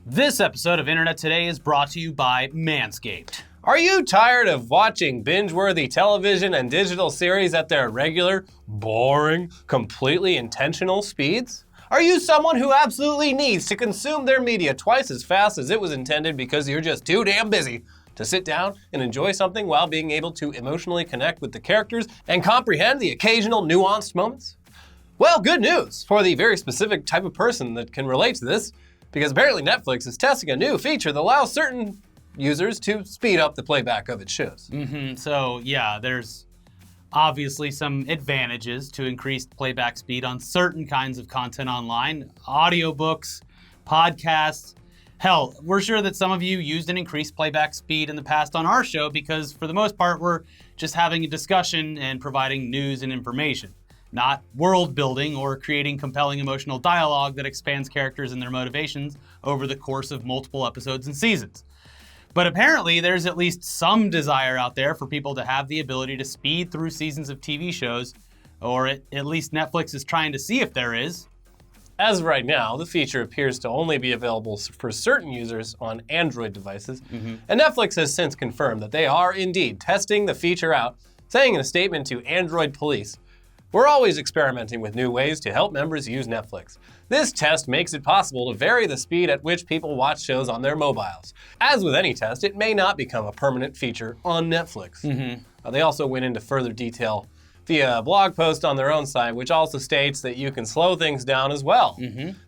This episode of Internet Today is brought to you by Manscaped. Are you tired of watching binge-worthy television and digital series at their regular, boring, completely intentional speeds? Are you someone who absolutely needs to consume their media twice as fast as it was intended because you're just too damn busy to sit down and enjoy something while being able to emotionally connect with the characters and comprehend the occasional nuanced moments? Well, good news for the very specific type of person that can relate to this, because apparently Netflix is testing a new feature that allows certain users to speed up the playback of its shows. So yeah, there's obviously some advantages to increased playback speed on certain kinds of content online, audiobooks, podcasts. Hell, we're sure that some of you used an increased playback speed in the past on our show because for the most part, we're just having a discussion and providing news and information, not world building or creating compelling emotional dialogue that expands characters and their motivations over the course of multiple episodes and seasons. But apparently there's at least some desire out there for people to have the ability to speed through seasons of TV shows, or at least Netflix is trying to see if there is. As of right now, the feature appears to only be available for certain users on Android devices, and Netflix has since confirmed that they are indeed testing the feature out, saying in a statement to Android Police, "We're always experimenting with new ways to help members use Netflix. This test makes it possible to vary the speed at which people watch shows on their mobiles. As with any test, it may not become a permanent feature on Netflix." They also went into further detail via a blog post on their own site, which also states that you can slow things down as well.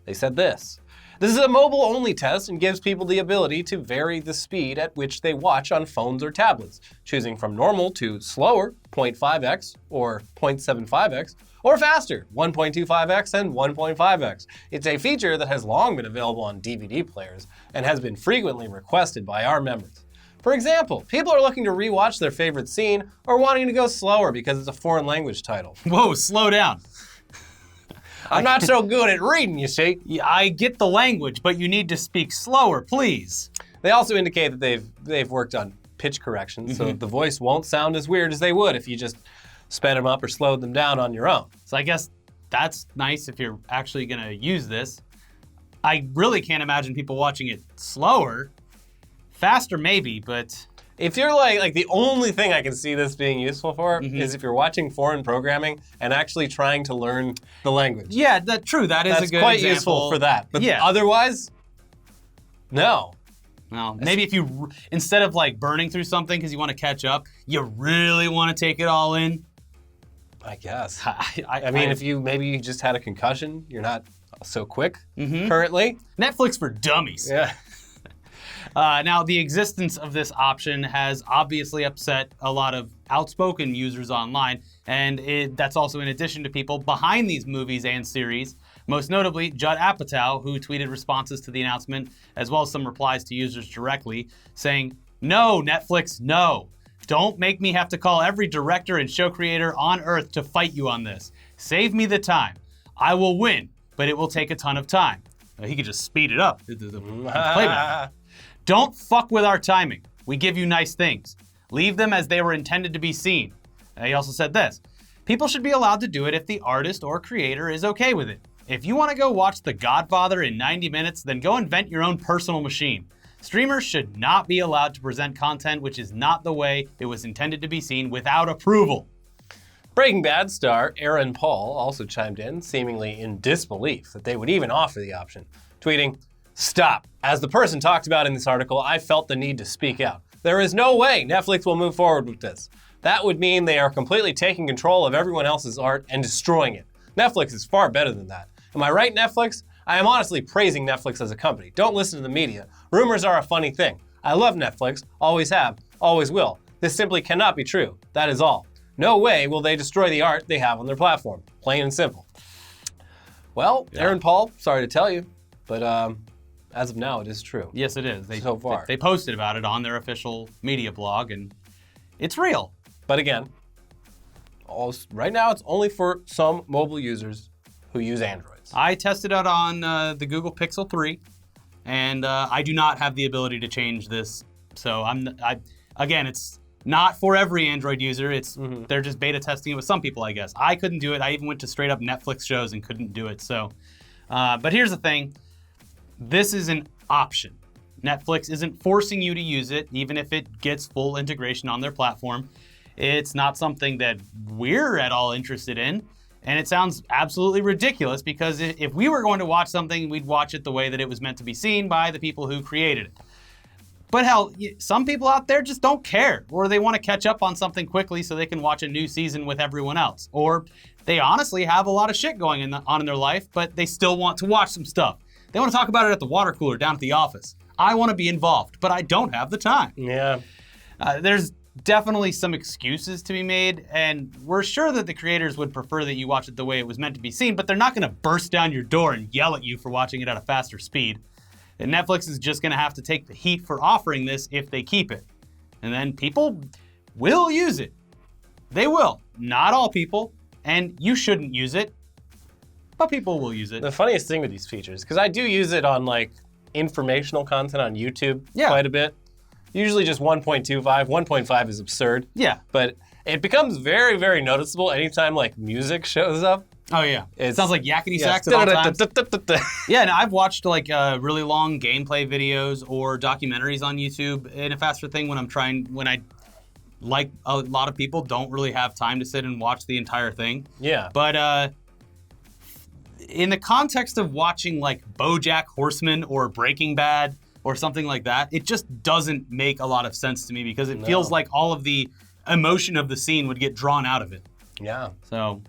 They said this: "This is a mobile-only test and gives people the ability to vary the speed at which they watch on phones or tablets, choosing from normal to slower, 0.5x or 0.75x, or faster, 1.25x and 1.5x. It's a feature that has long been available on DVD players and has been frequently requested by our members. For example, people are looking to rewatch their favorite scene or wanting to go slower because it's a foreign language title." Whoa, slow down. I'm not so good at reading, you see. Yeah, I get the language, but you need to speak slower, please. They also indicate that they've worked on pitch correction, so the voice won't sound as weird as they would if you just sped them up or slowed them down on your own. So I guess that's nice if you're actually going to use this. I really can't imagine people watching it slower. Faster maybe, but... If you're like the only thing I can see this being useful for is if you're watching foreign programming and actually trying to learn the language. Yeah, true. That's a good quite example. Useful for that. But yeah. Otherwise, no. Well, maybe if you, instead of like burning through something because you want to catch up, you really want to take it all in. I guess. I mean, if you just had a concussion, you're not so quick currently. Netflix for dummies. Yeah. Now, the existence of this option has obviously upset a lot of outspoken users online, and that's also in addition to people behind these movies and series, most notably Judd Apatow, who tweeted responses to the announcement, as well as some replies to users directly, saying, "No, Netflix, no. Don't make me have to call every director and show creator on Earth to fight you on this. Save me the time. I will win, but it will take a ton of time." He could just speed it up. The playback. "Don't fuck with our timing. We give you nice things. Leave them as they were intended to be seen." He also said this: "People should be allowed to do it if the artist or creator is okay with it. If you want to go watch The Godfather in 90 minutes, then go invent your own personal machine. Streamers should not be allowed to present content which is not the way it was intended to be seen without approval." Breaking Bad star Aaron Paul also chimed in, seemingly in disbelief that they would even offer the option, tweeting, "Stop. As the person talked about in this article, I felt the need to speak out. There is no way Netflix will move forward with this. That would mean they are completely taking control of everyone else's art and destroying it. Netflix is far better than that. Am I right, Netflix? I am honestly praising Netflix as a company. Don't listen to the media. Rumors are a funny thing. I love Netflix, always have, always will. This simply cannot be true. That is all. No way will they destroy the art they have on their platform. Plain and simple." Well, yeah. Aaron Paul, sorry to tell you, but as of now, it is true. Yes, it is. So far. They posted about it on their official media blog, and it's real. But again, right now it's only for some mobile users who use Androids. I tested out on the Google Pixel 3, and I do not have the ability to change this. So again, it's not for every Android user. They're just beta testing it with some people, I guess. I couldn't do it. I even went to straight up Netflix shows and couldn't do it. So, but here's the thing. This is an option. Netflix isn't forcing you to use it, even if it gets full integration on their platform. It's not something that we're at all interested in. And it sounds absolutely ridiculous because if we were going to watch something, we'd watch it the way that it was meant to be seen by the people who created it. But hell, some people out there just don't care, or they want to catch up on something quickly so they can watch a new season with everyone else. Or they honestly have a lot of shit going on in their life, but they still want to watch some stuff. They want to talk about it at the water cooler down at the office. I want to be involved, but I don't have the time. Yeah. There's definitely some excuses to be made, and we're sure that the creators would prefer that you watch it the way it was meant to be seen, but they're not going to burst down your door and yell at you for watching it at a faster speed. And Netflix is just going to have to take the heat for offering this if they keep it. And then people will use it. They will. Not all people, and you shouldn't use it, but people will use it. The funniest thing with these features, because I do use it on like informational content on YouTube quite a bit. Usually just 1.25. 1.5 is absurd. Yeah. But it becomes very, very noticeable anytime like music shows up. Oh yeah. It sounds like yakety sax Yeah. at all times. Yeah, and I've watched like really long gameplay videos or documentaries on YouTube in a faster thing when I, like a lot of people, don't really have time to sit and watch the entire thing. Yeah. But in the context of watching like BoJack Horseman or Breaking Bad or something like that, it just doesn't make a lot of sense to me because it feels like all of the emotion of the scene would get drawn out of it. Yeah. So,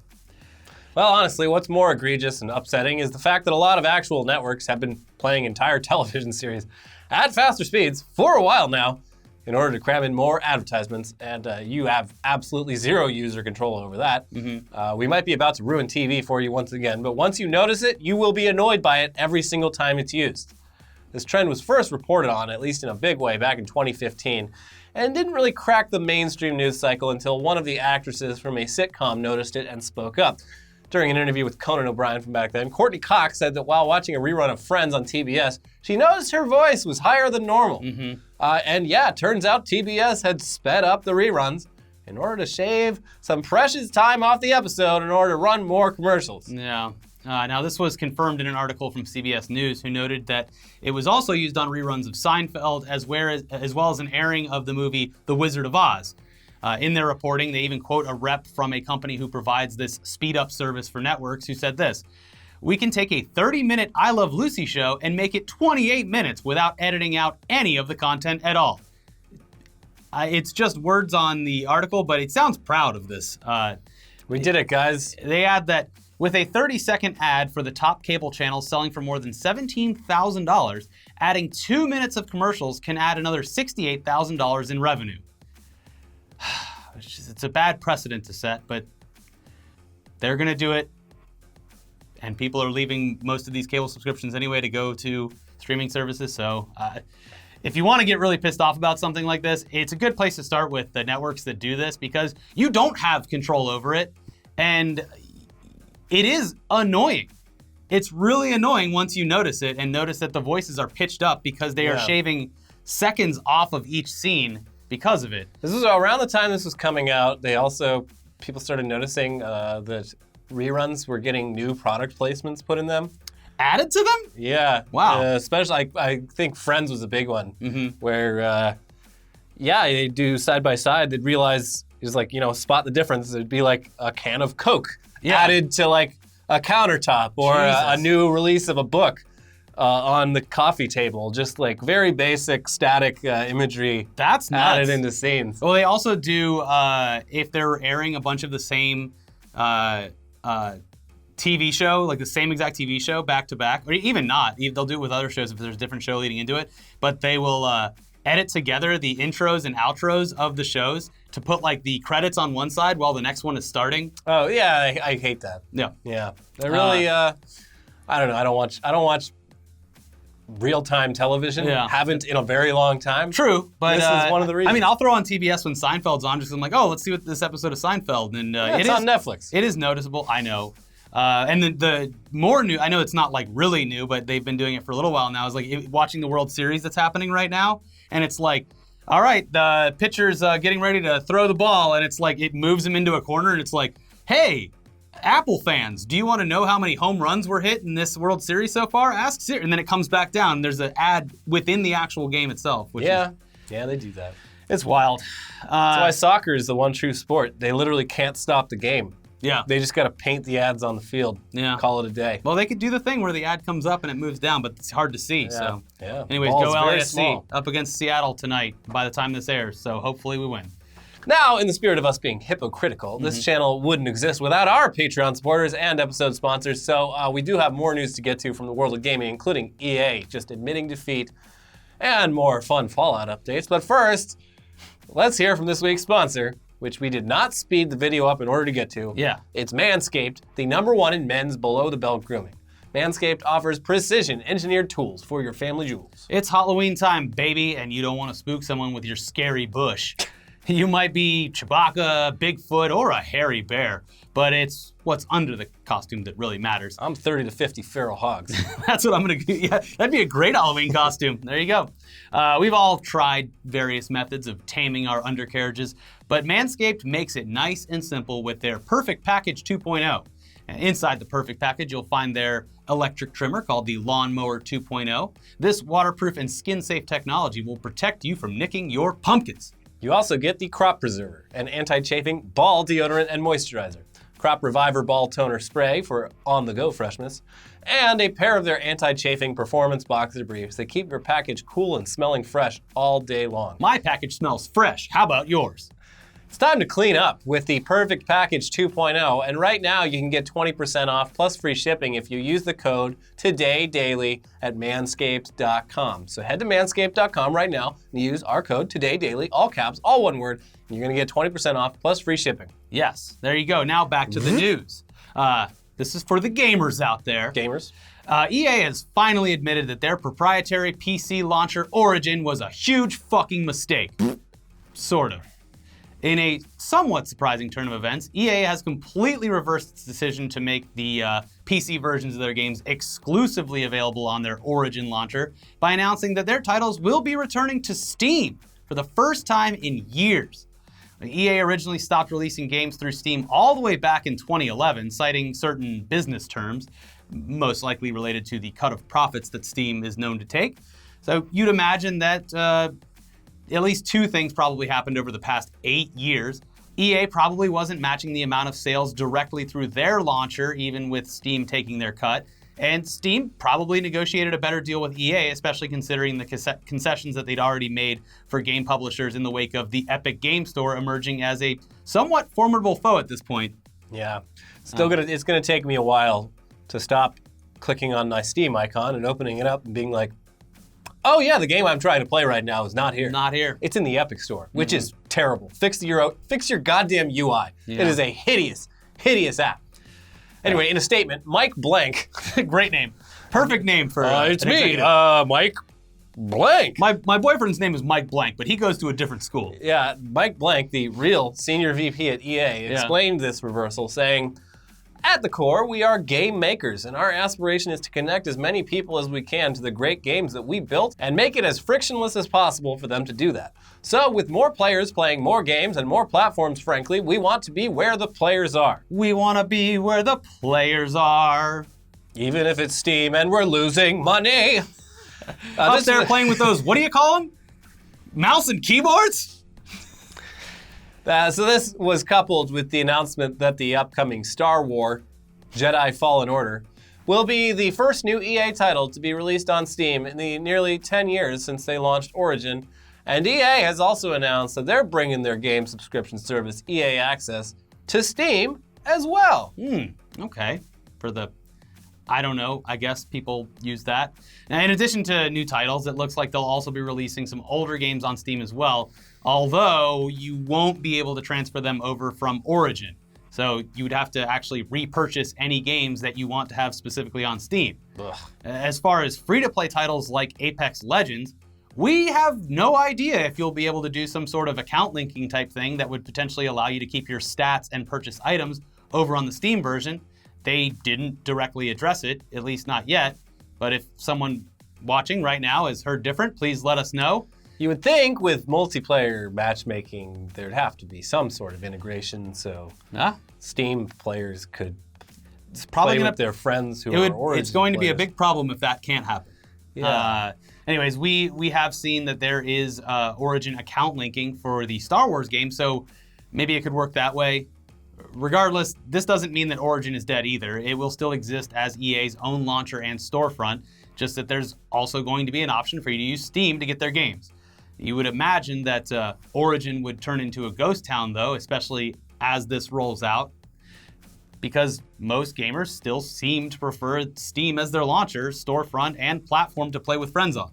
well, honestly, what's more egregious and upsetting is the fact that a lot of actual networks have been playing entire television series at faster speeds for a while now in order to cram in more advertisements, and you have absolutely zero user control over that. Mm-hmm. We might be about to ruin TV for you once again, but once you notice it, you will be annoyed by it every single time it's used. This trend was first reported on, at least in a big way, back in 2015, and didn't really crack the mainstream news cycle until one of the actresses from a sitcom noticed it and spoke up. During an interview with Conan O'Brien from back then, Courtney Cox said that while watching a rerun of Friends on TBS, she noticed her voice was higher than normal. Mm-hmm. And yeah, turns out TBS had sped up the reruns in order to shave some precious time off the episode in order to run more commercials. Yeah. Now, this was confirmed in an article from CBS News, who noted that it was also used on reruns of Seinfeld as well as an airing of the movie The Wizard of Oz. In their reporting, they even quote a rep from a company who provides this speed-up service for networks who said this: "We can take a 30-minute I Love Lucy show and make it 28 minutes without editing out any of the content at all." It's just words on the article, but it sounds proud of this. We did it, guys. They add that with a 30-second ad for the top cable channel selling for more than $17,000, adding 2 minutes of commercials can add another $68,000 in revenue. It's a bad precedent to set, but they're going to do it. And people are leaving most of these cable subscriptions anyway to go to streaming services. So if you want to get really pissed off about something like this, it's a good place to start with the networks that do this because you don't have control over it. And it is annoying. It's really annoying once you notice it and notice that the voices are pitched up because they are shaving seconds off of each scene because of it. This was around the time this was coming out. People started noticing that reruns were getting new product placements put in them. Added to them? Yeah. Wow. Especially, I think Friends was a big one, where, they do side by side. They'd realize, it was like, spot the difference. It'd be like a can of Coke added to like a countertop or a new release of a book. On the coffee table, just like very basic static imagery. That's nuts. Added into scenes. Well, they also do, if they're airing a bunch of the same TV show, like the same exact TV show back to back, or even not, they'll do it with other shows if there's a different show leading into it, but they will edit together the intros and outros of the shows to put like the credits on one side while the next one is starting. Oh yeah, I hate that. Yeah. Yeah. I really, I don't know, I don't watch real-time television. Haven't in a very long time. True, but this is one of the reasons. I mean, I'll throw on TBS when Seinfeld's on, just 'cause I'm like, oh, let's see what this episode of Seinfeld, and it's on Netflix. It is noticeable, I know. And the more new, I know it's not like really new, but they've been doing it for a little while now, is like watching the World Series that's happening right now, and it's like, all right, the pitcher's getting ready to throw the ball, and it's like, it moves him into a corner, and it's like, hey, Apple fans, do you want to know how many home runs were hit in this World Series so far? Ask Siri. And then it comes back down. There's an ad within the actual game itself. Which Yeah, they do that. It's wild. That's why soccer is the one true sport. They literally can't stop the game. Yeah. They just got to paint the ads on the field. Yeah. Call it a day. Well, they could do the thing where the ad comes up and it moves down, but it's hard to see. Yeah. So, Yeah. anyways, Ball's go very LAFC small. up against Seattle tonight by the time this airs. So hopefully we win. Now, in the spirit of us being hypocritical, this channel wouldn't exist without our Patreon supporters and episode sponsors. So we do have more news to get to from the world of gaming, including EA just admitting defeat and more fun Fallout updates. But first, let's hear from this week's sponsor, which we did not speed the video up in order to get to. Yeah. It's Manscaped, the #1 in men's below-the-belt grooming. Manscaped offers precision-engineered tools for your family jewels. It's Halloween time, baby, and you don't want to spook someone with your scary bush. You might be Chewbacca, Bigfoot, or a hairy bear, but it's what's under the costume that really matters. I'm 30 to 50 feral hogs. That's what I'm gonna do. Yeah, that'd be a great Halloween costume. There you go. We've all tried various methods of taming our undercarriages, but Manscaped makes it nice and simple with their Perfect Package 2.0. And inside the Perfect Package, you'll find their electric trimmer called the Lawnmower 2.0. This waterproof and skin-safe technology will protect you from nicking your pumpkins. You also get the Crop Preserver, an anti-chafing ball deodorant and moisturizer, Crop Reviver ball toner spray for on-the-go freshness, and a pair of their anti-chafing performance boxer briefs that keep your package cool and smelling fresh all day long. My package smells fresh. How about yours? It's time to clean up with the Perfect Package 2.0, and right now you can get 20% off plus free shipping if you use the code TODAYDAILY at manscaped.com. So head to manscaped.com right now and use our code TODAYDAILY, all caps, all one word, and you're going to get 20% off plus free shipping. Yes, there you go. Now back to the news. This is for the gamers out there. Gamers? EA has finally admitted that their proprietary PC launcher Origin was a huge fucking mistake. Sort of. In a somewhat surprising turn of events, EA has completely reversed its decision to make the PC versions of their games exclusively available on their Origin launcher by announcing that their titles will be returning to Steam for the first time in years. EA originally stopped releasing games through Steam all the way back in 2011, citing certain business terms, most likely related to the cut of profits that Steam is known to take. So you'd imagine that at least two things probably happened over the past 8 years. EA probably wasn't matching the amount of sales directly through their launcher, even with Steam taking their cut. And Steam probably negotiated a better deal with EA, especially considering the concessions that they'd already made for game publishers in the wake of the Epic Game Store emerging as a somewhat formidable foe at this point. Yeah. It's gonna take me a while to stop clicking on my Steam icon and opening it up and being like, oh yeah, the game I'm trying to play right now is not here. Not here. It's in the Epic Store, which is terrible. Fix your goddamn UI. Yeah. It is a hideous, hideous app. Anyway, in a statement, Mike Blank. Great name. Perfect name for It's an me, executive. Mike Blank. My boyfriend's name is Mike Blank, but he goes to a different school. Yeah, Mike Blank, the real senior VP at EA, explained this reversal, saying, at the core, we are game makers, and our aspiration is to connect as many people as we can to the great games that we built and make it as frictionless as possible for them to do that. So with more players playing more games and more platforms, frankly, we want to be where the players are. We want to be where the players are. Even if it's Steam and we're losing money. Up there playing with those, what do you call them? Mouse and keyboards? So this was coupled with the announcement that the upcoming Star Wars Jedi Fallen Order will be the first new EA title to be released on Steam in the nearly 10 years since they launched Origin. And EA has also announced that they're bringing their game subscription service, EA Access, to Steam as well. Okay. For the, I don't know, I guess people use that. Now, in addition to new titles, it looks like they'll also be releasing some older games on Steam as well, although you won't be able to transfer them over from Origin. So you would have to actually repurchase any games that you want to have specifically on Steam. Ugh. As far as free-to-play titles like Apex Legends, we have no idea if you'll be able to do some sort of account linking type thing that would potentially allow you to keep your stats and purchase items over on the Steam version. They didn't directly address it, at least not yet. But if someone watching right now has heard different, please let us know. You would think with multiplayer matchmaking, there'd have to be some sort of integration so Steam players could it's probably play going with their friends who are Origin It's going to be a players. big problem if that can't happen. Yeah. Anyways, we have seen that there is Origin account linking for the Star Wars game, so maybe it could work that way. Regardless, this doesn't mean that Origin is dead either. It will still exist as EA's own launcher and storefront, just that there's also going to be an option for you to use Steam to get their games. You would imagine that Origin would turn into a ghost town, though, especially as this rolls out, because most gamers still seem to prefer Steam as their launcher, storefront, and platform to play with friends on.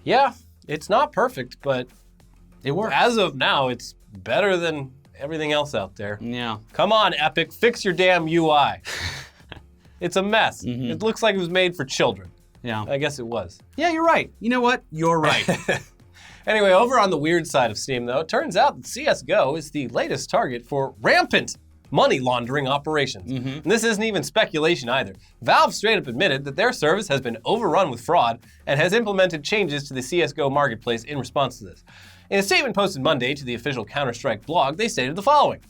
Yeah, it's not perfect, but It works. as of now, it's better than everything else out there. Yeah. Come on, Epic, fix your damn UI. It's a mess. It looks like it was made for children. Yeah. I guess it was. Yeah, you're right. You know what? You're right. Anyway, over on the weird side of Steam, though, it turns out that CSGO is the latest target for rampant money laundering operations. And this isn't even speculation either. Valve straight up admitted that their service has been overrun with fraud and has implemented changes to the CSGO marketplace in response to this. In a statement posted Monday to the official Counter-Strike blog, they stated the following.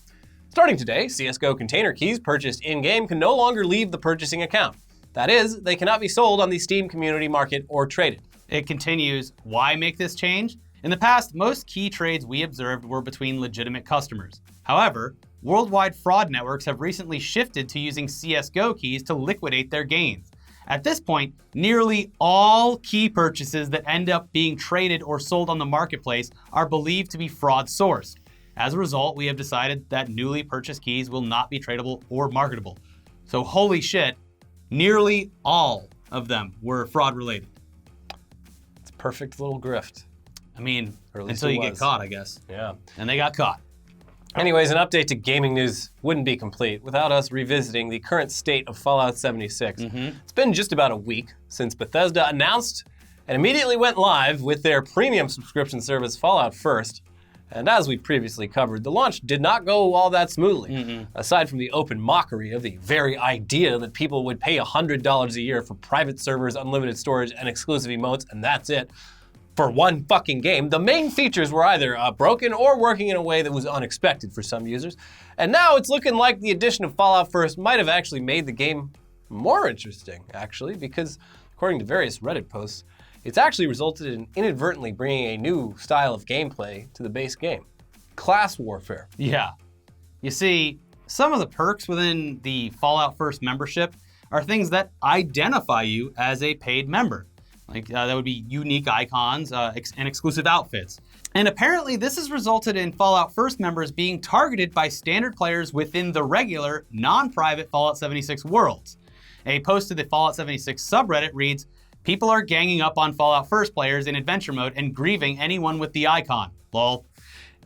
Starting today, CSGO container keys purchased in-game can no longer leave the purchasing account. That is, they cannot be sold on the Steam community market or traded. It continues, why make this change? In the past, most key trades we observed were between legitimate customers. However, worldwide fraud networks have recently shifted to using CSGO keys to liquidate their gains. At this point, nearly all key purchases that end up being traded or sold on the marketplace are believed to be fraud sourced. As a result, we have decided that newly purchased keys will not be tradable or marketable. So holy shit, nearly all of them were fraud related. It's a perfect little grift. I mean, Or at least until it you get was. caught, I guess. Yeah. And they got caught. Anyways, an update to gaming news wouldn't be complete without us revisiting the current state of Fallout 76. It's been just about a week since Bethesda announced and immediately went live with their premium subscription service Fallout First. And as we previously covered, the launch did not go all that smoothly. Aside from the open mockery of the very idea that people would pay $100 a year for private servers, unlimited storage, and exclusive emotes, and that's it, for one fucking game, the main features were either broken or working in a way that was unexpected for some users. And now it's looking like the addition of Fallout First might have actually made the game more interesting, actually, because according to various Reddit posts, it's actually resulted in inadvertently bringing a new style of gameplay to the base game. Class warfare. Yeah. You see, some of the perks within the Fallout First membership are things that identify you as a paid member. Like that would be unique icons and exclusive outfits. And apparently this has resulted in Fallout First members being targeted by standard players within the regular, non-private Fallout 76 worlds. A post to the Fallout 76 subreddit reads, "People are ganging up on Fallout First players in adventure mode and grieving anyone with the icon. Lol."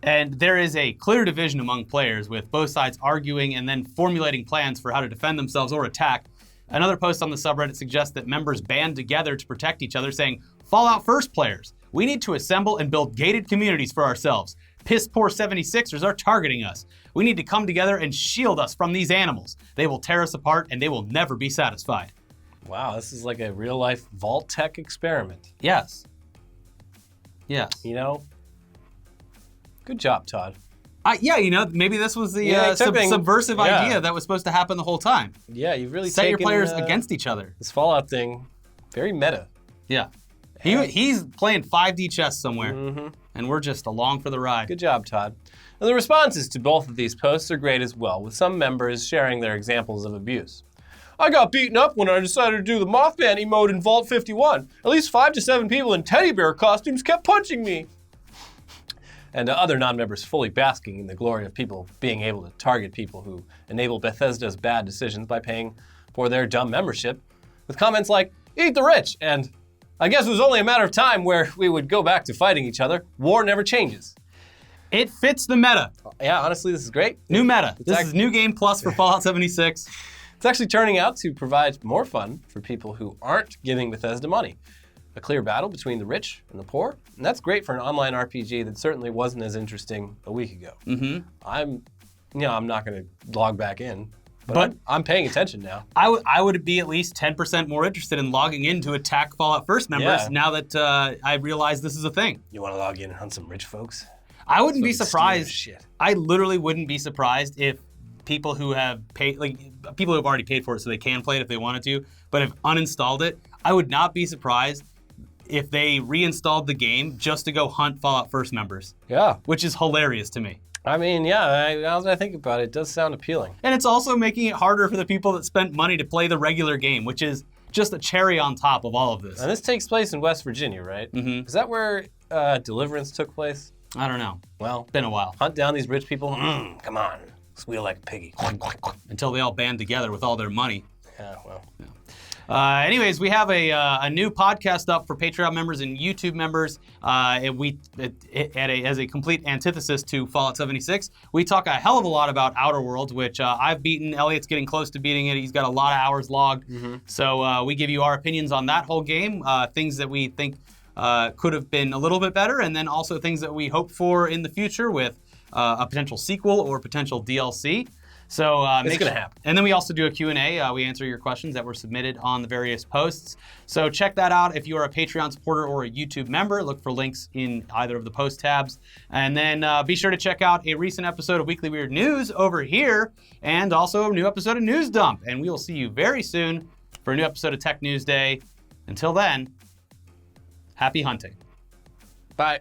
And there is a clear division among players, with both sides arguing and then formulating plans for how to defend themselves or attack. Another post on the subreddit suggests that members band together to protect each other, saying, "Fallout First players, we need to assemble and build gated communities for ourselves. Piss poor 76ers are targeting us. We need to come together and shield us from these animals. They will tear us apart and they will never be satisfied." Wow, this is like a real-life Vault Tech experiment. Yes. Yes. You know? Good job, Todd. Yeah, you know, maybe this was the Yeah, something- subversive yeah. idea that was supposed to happen the whole time. Yeah, you've really Set your taken, players against each other. this Fallout thing very meta. Yeah. He's playing 5D chess somewhere, and we're just along for the ride. Good job, Todd. Now, the responses to both of these posts are great as well, with some members sharing their examples of abuse. "I got beaten up when I decided to do the Mothman emote in Vault 51. At least 5 to 7 people in teddy bear costumes kept punching me." And other non-members fully basking in the glory of people being able to target people who enable Bethesda's bad decisions by paying for their dumb membership, with comments like, "Eat the rich," and "I guess it was only a matter of time where we would go back to fighting each other. War never changes." It fits the meta. Yeah, honestly, this is great. New meta. This act- is New Game Plus for Fallout 76. It's actually turning out to provide more fun for people who aren't giving Bethesda money. A clear battle between the rich and the poor, and that's great for an online RPG that certainly wasn't as interesting a week ago. I'm not going to log back in, but I'm paying attention now. I would be at least 10% more interested in logging in to attack Fallout First members Yeah. now that I realize this is a thing. You want to log in and hunt some rich folks? I wouldn't be Fucking surprised. steal shit. I literally wouldn't be surprised if people who have paid, like people who have already paid for it so they can play it if they wanted to, but have uninstalled it, I would not be surprised if they reinstalled the game just to go hunt Fallout First members. Yeah. Which is hilarious to me. I mean, yeah, now that I think about it, it does sound appealing. And it's also making it harder for the people that spent money to play the regular game, which is just a cherry on top of all of this. And this takes place in West Virginia, right? Mm-hmm. Is that where Deliverance took place? I don't know. Well, Been a while. Hunt down these rich people. Come on, squeal like a piggy. Until they all band together with all their money. Yeah, well. Anyways, we have a new podcast up for Patreon members and YouTube members. As a complete antithesis to Fallout 76, we talk a hell of a lot about Outer Worlds, which I've beaten. Elliot's getting close to beating it. He's got a lot of hours logged. Mm-hmm. So we give you our opinions on that whole game, things that we think could have been a little bit better, and then also things that we hope for in the future with a potential sequel or potential DLC. So it's going to happen. And then we also do a Q&A. We answer your questions that were submitted on the various posts. So check that out if you are a Patreon supporter or a YouTube member. Look for links in either of the post tabs. And then be sure to check out a recent episode of Weekly Weird News over here, and also a new episode of News Dump. And we will see you very soon for a new episode of Tech News Day. Until then, happy hunting. Bye.